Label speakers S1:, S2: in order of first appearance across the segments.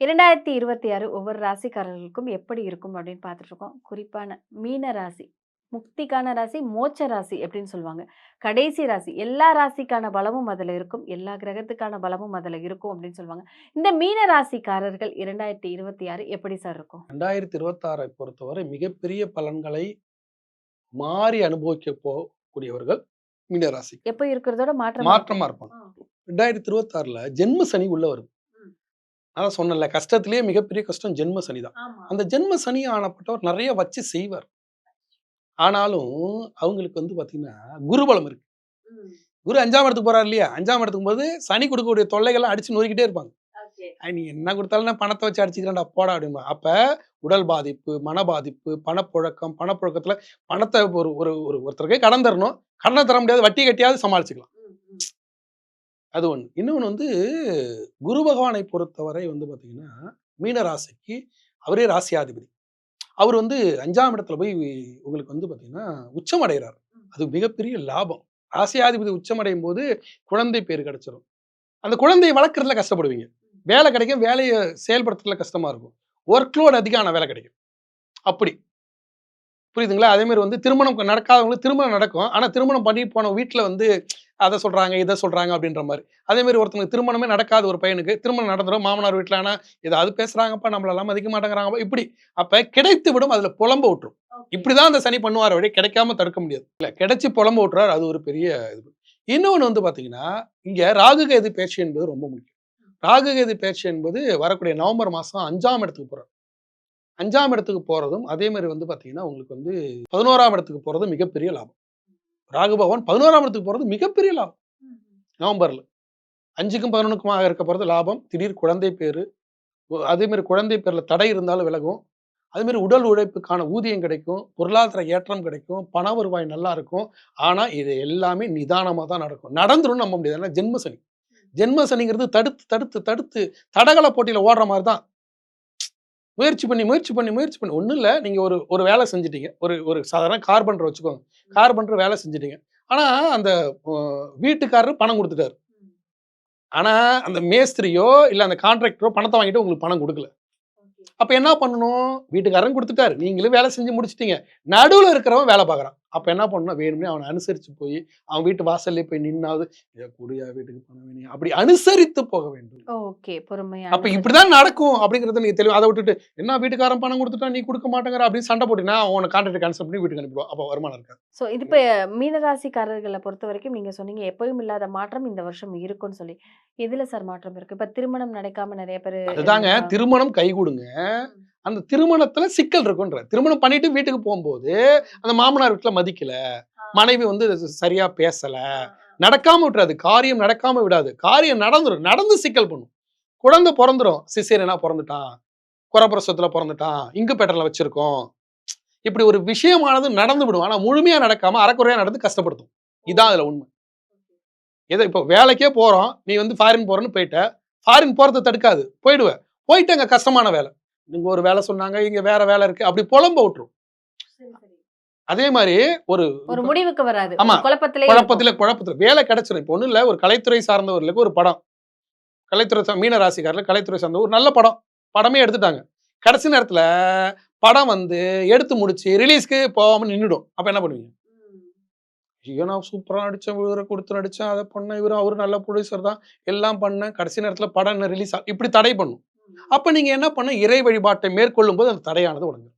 S1: 2026 ஒவ்வொரு ராசிக்காரர்களுக்கும் எப்படி இருக்கும் அப்படின்னு பார்த்துட்டு இருக்கோம். குறிப்பான மீன ராசி. முக்திக்கான ராசி, மோட்ச ராசி அப்படின்னு சொல்லுவாங்க. கடைசி ராசி. எல்லா ராசிக்கான பலமும் அதுல இருக்கும். எல்லா கிரகத்துக்கான பலமும் அதுல இருக்கும் அப்படின்னு சொல்லுவாங்க. இந்த மீன ராசிக்காரர்கள் 2026 எப்படி சார் இருக்கும்?
S2: 2026 பொறுத்தவரை மிகப்பெரிய பலன்களை மாறி அனுபவிக்க போகக்கூடியவர்கள் மீனராசி.
S1: எப்ப இருக்கிறதோட மாற்றமா இருக்கும்.
S2: மாற்றமா இருப்பாங்க. 2026ல ஜென்ம சனி உள்ள வருது. அதான் சொன்னேன்ல, கஷ்டத்திலேயே மிகப்பெரிய கஷ்டம் ஜென்ம சனி தான். அந்த ஜென்ம சனி ஆனப்பட்டவர் நிறைய வச்சு செய்வார். ஆனாலும் அவங்களுக்கு வந்து பாத்தீங்கன்னா குருபலம் இருக்கு. குரு 5ஆம் இடத்துக்கு போறாரு இல்லையா? 5ஆம் இடத்துக்கு போது சனி கொடுக்கக்கூடிய தொல்லைகளை அடிச்சு நொறுக்கிட்டே இருப்பாங்க. நீ என்ன கொடுத்தாலும் நான் பணத்தை வச்சு அடிச்சுக்கிறேன்டா போடா அப்படிம்பா. அப்ப உடல் பாதிப்பு, மன பாதிப்பு, பணப்புழக்கத்துல பணத்தை ஒரு ஒரு ஒரு ஒருத்தருக்கு கடன் தரணும். கடனை தர முடியாது, வட்டி கட்டியாவது சமாளிச்சுக்கலாம். அது ஒண்ணு. இன்னொன்னு வந்து குரு பகவானை பொறுத்தவரை வந்து பாத்தீங்கன்னா மீன ராசிக்கு அவரே ராசியாதிபதி. அவர் வந்து 5ஆம் இடத்துல போய் உங்களுக்கு வந்து பாத்தீங்கன்னா உச்சம் அடைகிறார். அது மிகப்பெரிய லாபம். ராசியாதிபதி உச்சம் அடையும் போது குழந்தை பேர் கிடைச்சிடும். அந்த குழந்தையை வளர்க்கறதுல கஷ்டப்படுவீங்க. வேலை கிடைக்கும், வேலையை செயல்படுத்துறதுல கஷ்டமா இருக்கும். ஒர்க் லோட் அதிகம், வேலை கிடைக்கும். அப்படி புரியுதுங்களா? அதே மாதிரி வந்து திருமணம் நடக்காதவங்களுக்கு திருமணம் நடக்கும். ஆனா திருமணம் பண்ணி போன வீட்டுல வந்து அதை சொல்றாங்க, இதை சொல்றாங்க அப்படின்ற மாதிரி. அதே மாதிரி ஒருத்தவங்க திருமணமே நடக்காத ஒரு பையனுக்கு திருமணம் நடந்துடும். மாமனார் வீட்டுல ஆனா ஏதாவது பேசுறாங்கப்பா, நம்மளெல்லாம் மதிக்க மாட்டேங்கிறாங்கப்பா, இப்படி. அப்ப கிடைத்து விடும், அதுல புலம்ப விட்டுரும். இப்படிதான் அந்த சனி பண்ணுவார், வழி கிடைக்காம தடுக்க முடியாது. இல்ல, கிடைச்சி புலம்ப விட்டுறாரு, அது ஒரு பெரிய இது. இன்னொன்னு வந்து பாத்தீங்கன்னா, இங்க ராகு கேது பேச்சு என்பது ரொம்ப முக்கியம். ராகு கேது பேச்சு என்பது வரக்கூடிய நவம்பர் மாசம் 5ஆம் இடத்துக்கு போறார். 5ஆம் இடத்துக்கு போறதும் அதே மாதிரி வந்து பாத்தீங்கன்னா உங்களுக்கு வந்து 11ஆம் இடத்துக்கு போறதும் மிகப்பெரிய லாபம். ராகு பகவான் 11ஆம் இடத்துக்கு போறது மிகப்பெரிய லாபம். நவம்பர்ல 5க்கும் 11க்குமாக இருக்க போறது லாபம். திடீர் குழந்தை பேரு, அதே மாதிரி குழந்தை பேர்ல தடை இருந்தாலும் விலகும். அதே மாதிரி உடல் உழைப்புக்கான ஊதியம் கிடைக்கும், பொருளாதார ஏற்றம் கிடைக்கும், பண வருவாய் நல்லா இருக்கும். ஆனா இது எல்லாமே நிதானமா தான் நடக்கும். நடந்துரும் நம்ப முடியாது. ஏன்னா ஜென்ம சனி. ஜென்ம சனிங்கிறது தடுத்து தடுத்து தடுத்து தடகள போட்டியில ஓடுற மாதிரி தான். முயற்சி பண்ணி ஒண்ணும் இல்ல. நீங்க ஒரு ஒரு வேலை செஞ்சுட்டீங்க. ஒரு ஒரு சாதாரண கார்பெண்டர் வச்சுக்கோங்க. கார்பெண்டர் வேலை செஞ்சுட்டீங்க. ஆனா அந்த வீட்டுக்காரரு பணம் குடுத்துட்டாரு. ஆனா அந்த மேஸ்திரியோ இல்ல அந்த கான்ட்ராக்டரோ பணத்தை வாங்கிட்டு உங்களுக்கு பணம் குடுக்கல. அப்ப என்ன பண்ணணும்? வீட்டுக்காரன் குடுத்துட்டாரு. நீங்களும் வேலை செஞ்சு முடிச்சுட்டீங்க. நடுவுல இருக்கிறவன் வேலை பார்க்குறான். அப்ப என்ன பண்ணணும்? வேணும்னே அவன அனுசரிச்சு போய், அவன் வீட்டு வாசல்லே போய் நின்னாவது, குடுயா வீட்டுக்கு பணம் வேணும். அப்படி அனுசரித்து போக வேண்டும்.
S1: ஓகே. பொறுமையா.
S2: அப்ப இப்படிதான் நடக்கும் அப்படிங்கிறத நீங்க தெளிவா அதை விட்டுட்டு, என்ன வீட்டுக்காரன் பணம் குடுத்துட்டா நீ குடுக்க மாட்டேங்கிற அப்படின்னு சண்டை போட்டீங்கன்னா, அவன கான்ட்ராக்ட் கேன்சல் பண்ணி வீட்டுக்கு அனுப்பிடுவான். அப்ப வருமானம் இருக்காது.
S1: சோ இது இப்ப மீனராசிக்காரர்கள பொறுத்தவரைக்கும் நீங்க சொன்னீங்க, எப்பவும் இல்லாத மாற்றம் இந்த வருஷம் இருக்கும்னு சொல்லி. எதுல சார் மாற்றம் இருக்கு? இப்ப திருமணம் நடக்காம நெறைய பேரு
S2: அதுதாங்க திருமணம் கைகூடுங்க. அந்த திருமணத்துல சிக்கல் இருக்குன்ற. திருமணம் பண்ணிட்டு வீட்டுக்கு போகும்போது அந்த மாமனார் வீட்டுல மதிக்கல, மனைவி வந்து சரியா பேசல, நடக்காம விட்டுறாது. காரியம் நடக்காம விடாது. காரியம் நடந்துரும். நடந்து சிக்கல் பண்ணும். குழந்தை பொறந்துரும். சிசேரியனா பொறந்துட்டான், குறப்பிரசவத்துல பொறந்துட்டான், இங்குபேட்டர்ல வச்சிருக்கோம். இப்படி ஒரு விஷயமானது நடந்து விடும். ஆனா முழுமையா நடக்காம அரைக்குறையா நடந்து கஷ்டப்படுத்தும். இதான் அதுல உண்மை. ஏதோ இப்போ வேலைக்கே போறோம், நீ வந்து ஃபாரின் போறேன்னு போயிட்ட. ஃபாரின் போறத தடுக்காது. போயிடுவ. போயிட்டு அங்க கஷ்டமான வேலை. இங்க ஒரு வேலை சொன்னாங்க, இங்க வேற வேலை இருக்கு. அப்படி புலம்ப விட்டுரும். அதே மாதிரி ஒரு
S1: ஒரு முடிவுக்கு வராது.
S2: ஆமா.
S1: குழப்பத்திலே
S2: குழப்பத்துல வேலை கிடைச்சிடும். இப்போ ஒண்ணும் இல்ல, ஒரு கலைத்துறை சார்ந்தவர்களுக்கு ஒரு படம். கலைத்துறை மீன ராசிக்காரர்கள் கலைத்துறை சார்ந்த ஒரு நல்ல படம். படமே எடுத்துட்டாங்க. கடைசி நேரத்துல படம் வந்து எடுத்து முடிச்சு ரிலீஸ்க்கு போகாம நின்னுடும். அப்ப என்ன பண்ணுவீங்க? ஐயோ, நான் சூப்பரா நடிச்சேன், இவரை கொடுத்து நடிச்சேன், அதை பண்ணேன், இவரு அவரு நல்ல ப்ரொடியூசர் தான், எல்லாம் பண்ணேன், கடைசி நேரத்துல படம் என்ன ரிலீஸ் இப்படி தடை பண்ணும். அப்ப நீங்க என்ன பண்ண, இறை வழிபாட்டை மேற்கொள்ளும் போது அந்த தடையானது உடஞ்சிடும்.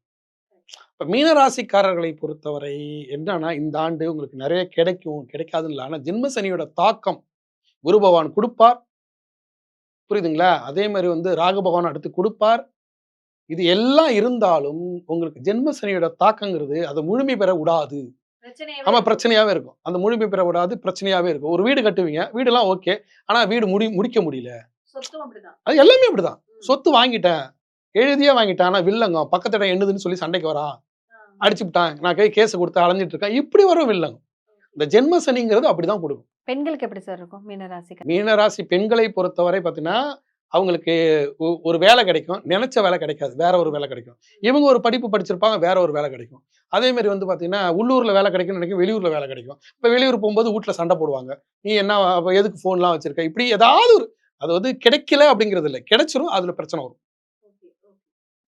S2: இப்ப மீனராசிக்காரர்களை பொறுத்தவரை என்னன்னா, இந்த ஆண்டு உங்களுக்கு நிறைய கிடைக்கும், கிடைக்காதுன்னு இல்லை. ஆனா ஜென்ம சனியோட தாக்கம் குரு பகவான் கொடுப்பார். புரியுதுங்களா? அதே மாதிரி வந்து ராகு பகவான் அடுத்து கொடுப்பார். இது எல்லாம் இருந்தாலும் உங்களுக்கு ஜென்ம சனியோட தாக்கங்கிறது அதை முழுமை பெற விடாது. ஆமா, பிரச்சனையாவே இருக்கும். அந்த முழுமை பெற விடாது, பிரச்சனையாவே இருக்கும். ஒரு வீடு கட்டுவீங்க, வீடெல்லாம் ஓகே. ஆனா வீடு முடிக்க முடியல. அது எல்லாமே அப்படிதான். சொத்து வாங்கிட்டேன், எழுதியே வாங்கிட்டேன், ஆனா வில்லங்கம் பக்கத்து இடம் என்னதுன்னு சொல்லி சண்டைக்கு வரான், அடிச்சுட்டான், நான் கேஸ் கொடுத்து அலைஞ்சிட்டு இருக்கேன், இப்படி வரும் வில்லங்கம். இந்த ஜென்ம சனிங்கிறது அப்படிதான் கொடுக்கும்.
S1: பெண்களுக்கு எப்படி சார் இருக்கும் மீனராசிக்கு?
S2: மீனராசி பெண்களை பொறுத்தவரை பார்த்தீங்கன்னா, அவங்களுக்கு ஒரு வேலை கிடைக்கும். நினைச்ச வேலை கிடைக்காது. வேற ஒரு வேலை கிடைக்கும். இவங்க ஒரு படிப்பு படிச்சிருப்பாங்க, வேற ஒரு வேலை கிடைக்கும். அதே மாதிரி வந்து பார்த்தீங்கன்னா, உள்ளூர்ல வேலை கிடைக்கும்னு நினைக்கும், வெளியூர்ல வேலை கிடைக்கும். இப்ப வெளியூர் போகும்போது வீட்ல சண்டை போடுவாங்க. நீ என்ன எதுக்கு ஃபோன்லாம் வச்சிருக்க? இப்படி ஏதாவது ஒரு அது வந்து கிடைக்கல அப்படிங்கிறது இல்ல. கிடைச்சிரும், அதுல பிரச்சனை வரும்.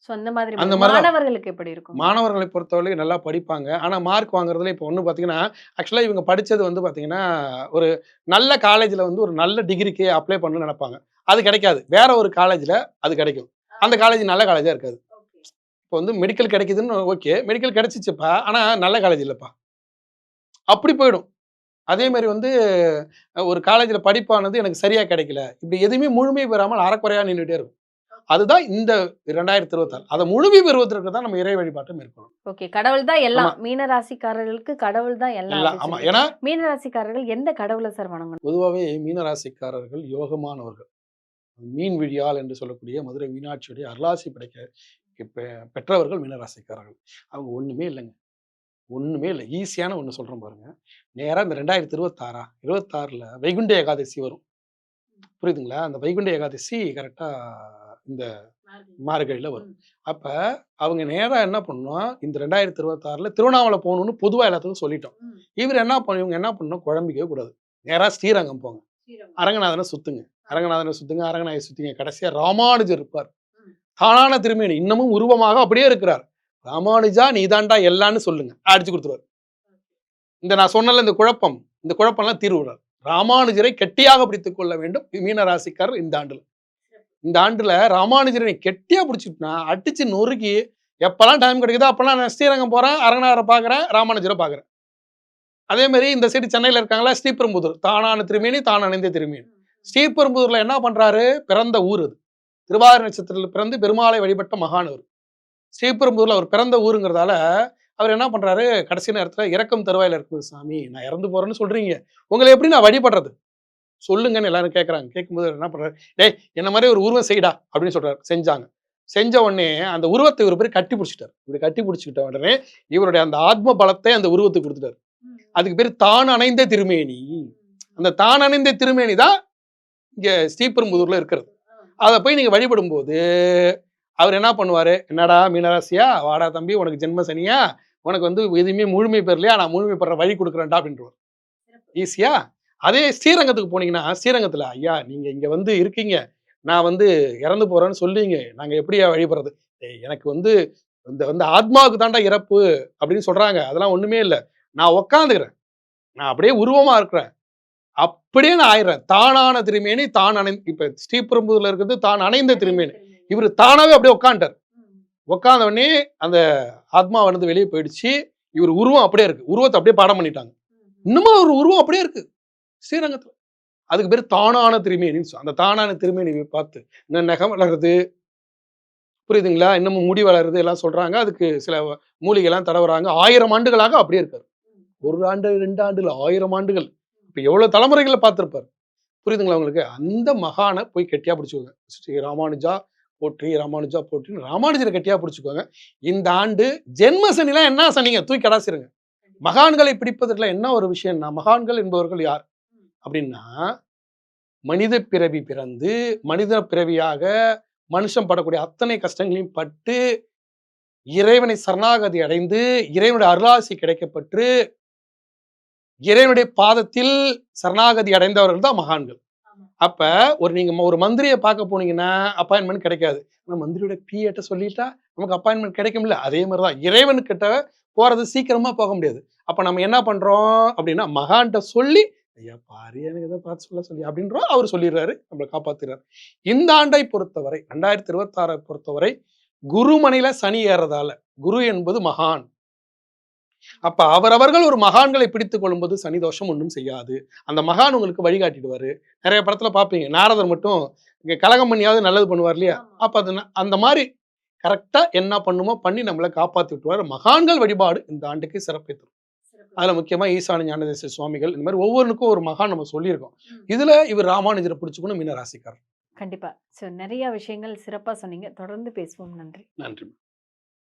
S1: ஸோ அந்த மாதிரி
S2: அந்த மாதிரி தான்.
S1: மாணவர்களுக்கு எப்படி இருக்கும்?
S2: மாணவர்களை பொறுத்தவரை நல்லா படிப்பாங்க. ஆனா மார்க் வாங்குறதுல இப்போ ஒண்ணு பார்த்தீங்கன்னா, ஆக்சுவலா இவங்க படிச்சது வந்து பார்த்தீங்கன்னா, ஒரு நல்ல காலேஜ்ல வந்து ஒரு நல்ல டிகிரிக்கு அப்ளை பண்ணணும்னு நெனைப்பாங்க. அது கிடைக்காது. வேற ஒரு காலேஜ்ல அது கிடைக்கும். அந்த காலேஜ் நல்ல காலேஜா இருக்காது. இப்போ வந்து மெடிக்கல் கிடைக்குதுன்னு ஓகே. மெடிக்கல் கிடைச்சிச்சுப்பா. ஆனா நல்ல காலேஜ் இல்லப்பா. அப்படி போயிடும். அதே மாரி வந்து ஒரு காலேஜ்ல படிப்பானது எனக்கு சரியா கிடைக்கல. இப்படி எதுவுமே முழுமை பெறாமல் அரைகுறையா நின்னுட்டே இருக்கும். அதுதான் இந்த 2026. அத முழுமை பெறுவதற்கு தான் நம்ம இறை வழிபாட்ட மேற்கொள்ளணும்.
S1: ஓகே. கடவுள் தான்
S2: ஆமா.
S1: எல்லாம். மீன ராசிக்காரர்களுக்கு கடவுள் தான் எல்லாம்
S2: எல்லாம்
S1: அப்படின்னு
S2: ஆமா.
S1: சொல்லிட்டு.
S2: ஏன்னா
S1: மீன ராசிக்காரர்கள் எந்த கடவுளை சார் வணங்கணும்?
S2: பொதுவாவே மீன ராசிக்காரர்கள் யோகமானவர்கள். மீன் விழியாள் என்று சொல்லக்கூடிய மதுரை மீனாட்சியுடைய அருளாசி பெற்றவர்கள் மீனராசிக்காரர்கள். அவங்க ஒண்ணுமே இல்லங்க. ஒண்ணுமே இல்ல. ஈஸியான ஒண்ணு சொல்றேன் பாருங்க. நேரா இந்த 2026 26ல வைகுண்ட ஏகாதசி வரும். புரியுதுங்களா? அந்த வைகுண்ட ஏகாதசி கரெக்ட்டா இந்த மார்கழியில வரும். அப்ப அவங்க நேரா என்ன பண்ணணும், இந்த 2026ல திருவண்ணாமலை போகணும்னு பொதுவா எல்லாத்துக்கும் சொல்லிட்டோம். இவங்க என்ன பண்ணணும், குழம்பிக்கவே கூடாது. நேரா ஸ்ரீரங்கம் போங்க. அரங்கநாதன சுத்துங்க. அரங்கநாதன சுத்துங்க, அரங்கநாயகி சுத்திங்க. கடைசியா ராமானுஜர் இருப்பார். தானான திருமேனி. இன்னமும் உருவமாக அப்படியே இருக்கிறார். ராமானுஜா நீதான்டா எல்லான்னு சொல்லுங்க. அடிச்சு குடுத்துருவாரு. இந்த நான் சொன்னேன்ல இந்த குழப்பம். இந்த குழப்பம்லாம் தீர்வுறார். ராமானுஜரை கெட்டியாக பிடித்துக் கொள்ள வேண்டும் மீன ராசிக்காரர் இந்த ஆண்டுல. இந்த ஆண்டுல ராமானுஜரை நீ கெட்டியா பிடிச்சிட்டுனா அடிச்சு நொறுக்கி எப்பெல்லாம் டைம் கிடைக்குதோ அப்பெல்லாம் நான் ஸ்ரீரங்கம் போறேன், அரங்கநாதரை பார்க்குறேன், ராமானுஜரை பார்க்குறேன். அதே மாதிரி இந்த சைடு சென்னையில இருக்காங்களா ஸ்ரீபெரும்புதூர். தானான திருமேனி, தான் அணிந்த திருமேனி. ஸ்ரீபெரும்புதூர்ல என்ன பண்றாரு? பிறந்த ஊர் அது. திருவாதிரை நட்சத்திரத்தில் பிறந்து பெருமாளை வழிபட்ட மகான் அவர். ஸ்ரீபெரும்புதூர்ல அவர் பிறந்த ஊருங்கிறதால அவர் என்ன பண்றாரு? கடைசி நேரத்துல இறக்கும் தருவாயில இருக்குது சாமி. நான் இறந்து போறேன்னு சொல்றீங்க. உங்களை எப்படி நான் வழிபடுறது? சொல்லுங்கன்னு எல்லாரும் கேட்கறாங்க. கேட்கும்போது என்ன பண்றாரு? டேய் என்ன மாதிரி ஒரு உருவம் செய்டா அப்படின்னு சொல்றாரு. செஞ்சாங்க. செஞ்ச உடனே அந்த உருவத்தை இவர் பேர் கட்டி பிடிச்சிட்டார். இப்படி கட்டி பிடிச்சிக்கிட்ட உடனே இவருடைய அந்த ஆத்ம பலத்தை அந்த உருவத்துக்கு கொடுத்துட்டாரு. அதுக்கு பேர் தான் அணைந்த திருமேனி. அந்த தான் அணைந்த திருமேனி தான் இங்க ஸ்ரீபெரும்புதூர்ல இருக்கிறது. அதை போய் நீங்க வழிபடும் போது அவர் என்ன பண்ணுவாரு? என்னடா மீனராசியா, வாடா தம்பி உனக்கு ஜென்ம சனியா, உனக்கு வந்து எதுவுமே முழுமை பெறலையா, நான் முழுமை பெற வழி கொடுக்குறேன்டா அப்படின்றவர். ஈஸியா. அதே ஸ்ரீரங்கத்துக்கு போனீங்கன்னா ஸ்ரீரங்கத்துல ஐயா நீங்க இங்க வந்து இருக்கீங்க, நான் வந்து இறந்து போறேன்னு சொல்லிங்க, நாங்க எப்படியா வழிபடுறது? எனக்கு வந்து இந்த வந்து ஆத்மாவுக்கு தாண்டா இறப்பு அப்படின்னு சொல்றாங்க. அதெல்லாம் ஒண்ணுமே இல்லை. நான் உக்காந்துக்கிறேன், நான் அப்படியே உருவமா இருக்கிறேன், அப்படியே நான் ஆயிடுறேன். தானான திருமேனி தான் இப்ப ஸ்ரீபெரும்புதூர்ல இருக்கிறது தான் அணைந்த திருமேனி. இவர் தானாவே அப்படியே உட்காந்துட்டார். உட்கார்ந்த உடனே அந்த ஆத்மா வந்து வெளியே போயிடுச்சு. இவர் உருவம் அப்படியே இருக்கு. உருவத்தை அப்படியே பாடம் பண்ணிட்டாங்க. இன்னுமா ஒரு உருவம் அப்படியே இருக்கு ஸ்ரீரங்கத்துல. அதுக்கு பேர் தானான திருமேனி. அந்த தானான திருமேனி பார்த்து இன்னும் நகம் வளருது, புரியுதுங்களா? இன்னமும் முடி வளருது எல்லாம் சொல்றாங்க. அதுக்கு சில மூலிகை எல்லாம் தடவுறாங்க. 1000 ஆண்டுகளாக அப்படியே இருக்காரு. 1 ஆண்டு 2 ஆண்டு இல்ல 1000 ஆண்டுகள். இப்ப எவ்வளவு தலைமுறைகளை பார்த்திருப்பார். புரியுதுங்களா உங்களுக்கு? அந்த மகானை போய் கெட்டியா பிடிச்சுக்கோங்க. ஸ்ரீ ராமானுஜா போற்றி, ராமானுஜா போற்றின்னு ராமானுஜரை கெட்டியா பிடிச்சுக்கோங்க. இந்த ஆண்டு ஜென்ம சனிலாம் என்ன சனிங்க? தூக்கி கடாசிருங்க. மகான்களை பிடிப்பதற்குல என்ன ஒரு விஷயம்னா, மகான்கள் என்பவர்கள் யார் அப்படின்னா, மனித பிறவி பிறந்து மனித பிறவியாக மனுஷன் படக்கூடிய அத்தனை கஷ்டங்களையும் பட்டு இறைவனை சரணாகதி அடைந்து இறைவனுடைய அருளாசி கிடைக்கப்பட்டு இறைவனுடைய பாதத்தில் சரணாகதி அடைந்தவர்கள் தான் மகான்கள். அப்ப நீங்க ஒரு மந்திரியை பார்க்க போனீங்கன்னா அப்பாயின்மெண்ட் கிடைக்காது. மந்திரியோட பிஏட்ட சொல்லிட்டா நமக்கு அப்பாயின்மெண்ட் கிடைக்கும்ல. அதே மாதிரிதான் இறைவன் கிட்ட போறது சீக்கிரமா போக முடியாது. அப்ப நம்ம என்ன பண்றோம் அப்படின்னா மகான்கிட்ட சொல்லி ஐயா பாரு எனக்கு ஏதோ பார்த்து சொல்லி அப்படின்றோம். அவர் சொல்லிடுறாரு, நம்மளை காப்பாத்துறாரு. இந்த ஆண்டை பொறுத்தவரை 2026 பொறுத்தவரை குருமணில சனி ஏறதால குரு என்பது மகான். அப்ப அவரவர்கள் ஒரு மகான்களை பிடித்துக் கொள்ளும்போது சனி தோஷம் ஒன்றும் செய்யாது. அந்த மகான் உங்களுக்கு வழிகாட்டிடுவாரு. நிறைய படத்துல பாப்பீங்க, நாரதர் மட்டும் இங்க கலகம் பண்ணியாவது நல்லது பண்ணுவார் இல்லையா? அப்ப அது அந்த மாதிரி கரெக்டா என்ன பண்ணுமோ பண்ணி நம்மளை காப்பாத்தி விட்டுருவாரு. மகான்கள் வழிபாடு இந்த ஆண்டுக்கு சிறப்பை தரும். அதுல முக்கியமா ஈசான ஞானதேச சுவாமிகள், இந்த மாதிரி ஒவ்வொருக்கும் ஒரு மகான் நம்ம சொல்லியிருக்கோம். இதுல இவர் ராமானுஜரை பிடிச்சுக்கணும் மீன ராசிக்காரர்.
S1: கண்டிப்பா. சோ நிறைய விஷயங்கள் சிறப்பா சொன்னீங்க. தொடர்ந்து பேசுவோம். நன்றி.
S2: நன்றி.